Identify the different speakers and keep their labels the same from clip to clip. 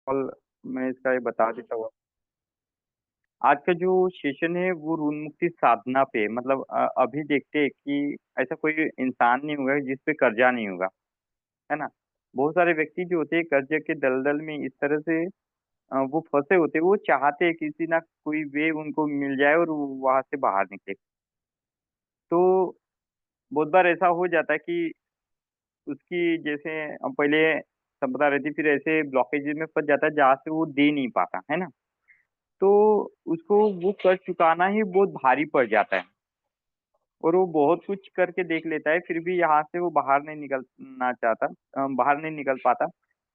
Speaker 1: Call मैं इसका ये बता देता हूँ। आज का जो सेशन है वो ऋण मुक्ति साधना पे मतलब अभी देखते हैं कि ऐसा कोई इंसान नहीं होगा जिस पे कर्जा नहीं होगा, है ना? बहुत सारे व्यक्ति जो होते हैं कर्जे के दलदल में इस तरह से वो फंसे होते हैं, वो चाहते हैं किसी ना कोई वे उनको मिल जाए और वो वहां से बाहर निकले। तो बहुत बार ऐसा हो जाता है कि उसकी जैसे पहले संपदा रहती, फिर ऐसे ब्लॉकेजेस में फंस जाता है जहाँ से वो दे नहीं पाता, है ना? तो उसको वो कर्ज चुकाना ही बहुत भारी पड़ जाता है और वो बहुत कुछ करके देख लेता है, फिर भी यहाँ से वो बाहर नहीं निकलना चाहता, बाहर नहीं निकल पाता।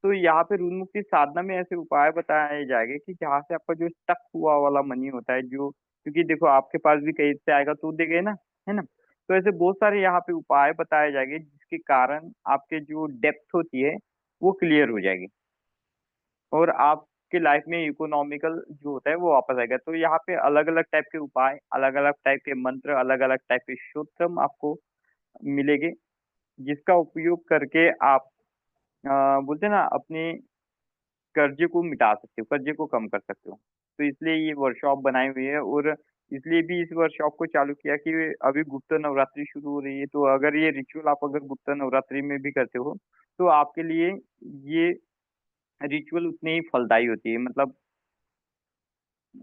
Speaker 1: तो यहाँ पे ऋण मुक्ति साधना में ऐसे उपाय बताए जाएंगे कि जहाँ से आपका जो स्टक हुआ वाला मनी होता है, जो क्योंकि देखो आपके पास भी कहीं से आएगा तो देंगे ना, है ना? तो ऐसे बहुत सारे यहाँ पे उपाय बताए जाएंगे जिसके कारण आपके जो डेप्थ होती है वो क्लियर हो जाएगी और आपके लाइफ में इकोनॉमिकल जो होता है वो वापस आएगा। तो यहाँ पे अलग अलग टाइप के उपाय, अलग अलग टाइप के मंत्र, अलग अलग टाइप के सूत्र आपको मिलेंगे, जिसका उपयोग करके आप बोलते हैं ना अपने कर्जे को मिटा सकते हो, कर्जे को कम कर सकते हो। तो इसलिए ये वर्कशॉप बनाई हुई है और इसलिए भी इस वर्कशॉप को चालू किया कि अभी गुप्त नवरात्रि शुरू हो रही है, तो अगर ये रिचुअल आप अगर गुप्त नवरात्रि में भी करते हो तो आपके लिए ये रिचुअल उतनी ही फलदायी होती है। मतलब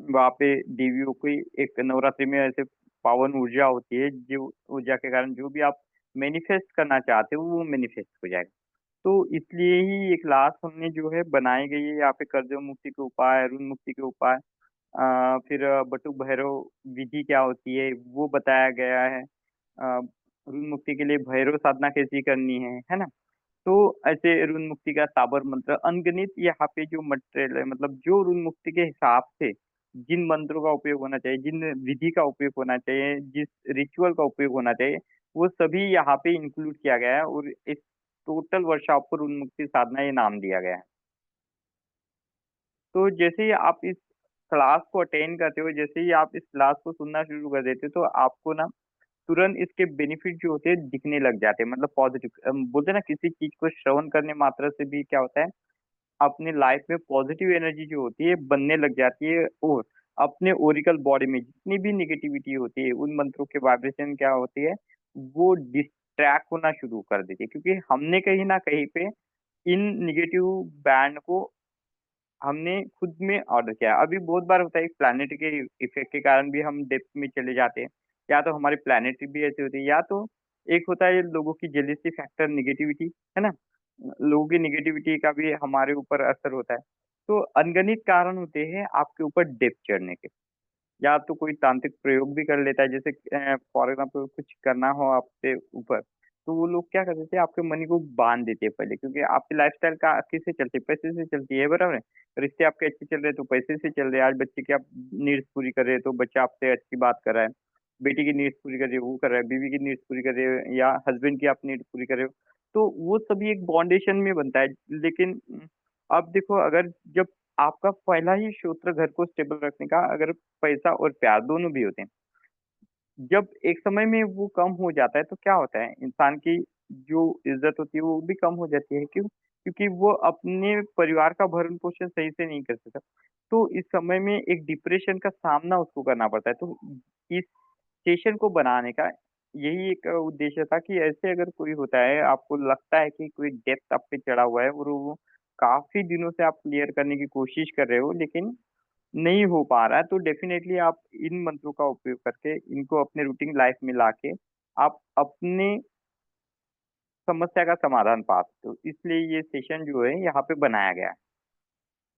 Speaker 1: वहाँ पे देवियों की एक नवरात्रि में ऐसे पावन ऊर्जा होती है, जो ऊर्जा के कारण जो भी आप मैनिफेस्ट करना चाहते हो वो मैनिफेस्ट हो जाएगा। तो इसलिए ही ये क्लास हमने जो है बनाई गई है यहाँ पे, कर्ज मुक्ति के उपाय, ऋण मुक्ति के उपाय, फिर बटुक भैरव विधि क्या होती है वो बताया गया है। ऋण मुक्ति के लिए भैरव साधना कैसी करनी है ना? तो ऐसे ऋण मुक्ति का साबर मंत्र अनगिनत यहाँ पे जो मटेरियल है, मतलब जो ऋण मुक्ति के हिसाब से जिन मंत्रों का उपयोग होना चाहिए, जिन विधि का उपयोग होना चाहिए, जिस रिचुअल का उपयोग होना चाहिए, वो सभी यहाँ पे इंक्लूड किया गया है और इस टोटल वर्कशॉप को ऋण मुक्ति साधना ये नाम दिया गया है। तो जैसे ही आप इस क्लास को अटेंड करते हो, जैसे ही आप इस क्लास को सुनना शुरू कर देते हो, तो आपको ना तुरंत इसके बेनिफिट जो होते हैं दिखने लग जाते हैं, मतलब पॉजिटिव बोलते हैं ना, किसी चीज को श्रवण करने मात्र से भी क्या होता है, अपने लाइफ में पॉजिटिव एनर्जी जो होती है बनने लग जाती है और अपने ओरिकल बॉडी में जितनी भी निगेटिविटी होती है उन मंत्रों के वाइब्रेशन क्या होती है, वो डिस्ट्रैक्ट होना शुरू कर देती है, क्योंकि हमने कहीं ना कहीं पे इन निगेटिव बैंड को हमने खुद में ऑर्डर किया है। अभी बहुत बार होता है प्लैनेट के इफेक्ट के कारण भी हम डेप्थ में चले जाते हैं, या तो हमारी प्लैनेट भी ऐसी होती है, या तो एक होता है लोगों की जेलिसी फैक्टर, निगेटिविटी, है ना? लोगों की निगेटिविटी का भी हमारे ऊपर असर होता है। तो अनगणित कारण होते हैं आपके ऊपर डेप्थ चढ़ने के। या तो कोई तांत्रिक प्रयोग भी कर लेता है, जैसे फॉर एग्जाम्पल कुछ करना हो आपके ऊपर, तो वो लोग क्या कर देते हैं, आपके मनी को बांध देते हैं पहले, क्योंकि आपकी लाइफस्टाइल का किससे चलती है, पैसे से चलती है, बराबर है? रिश्ते आपके अच्छे चल रहे हैं तो पैसे से चल रहे हैं, आज बच्चे की आप नीड्स पूरी कर रहे हैं तो बच्चा आपसे अच्छी बात कर रहा है, बेटी की नीड्स पूरी कर रही है वो कर रहा है, बीवी की नीड्स पूरी कर रही है, या हस्बैंड की आप नीड्स पूरी कर रहे हो, तो वो सभी एक बाउंडेशन में बनता है। लेकिन अब देखो, अगर जब आपका पहला ही सूत्र घर को स्टेबल रखने का, अगर पैसा और प्यार दोनों भी होते हैं, जब एक समय में वो कम हो जाता है तो क्या होता है, इंसान की जो इज्जत होती है वो भी कम हो जाती है। क्यों? क्योंकि वो अपने परिवार का भरण पोषण सही से नहीं कर सकता। तो इस समय में एक डिप्रेशन का सामना उसको करना पड़ता है। तो इस सेशन को बनाने का यही एक उद्देश्य था कि ऐसे अगर कोई होता है, आपको लगता है कि कोई डेप्थ आप पे चढ़ा हुआ है और वो काफी दिनों से आप क्लियर करने की कोशिश कर रहे हो लेकिन नहीं हो पा रहा है, तो डेफिनेटली आप इन मंत्रों का उपयोग करके इनको अपने रूटीन लाइफ में लाके आप अपने समस्या का समाधान पा सकते हो। इसलिए ये सेशन जो है यहाँ पे बनाया गया है।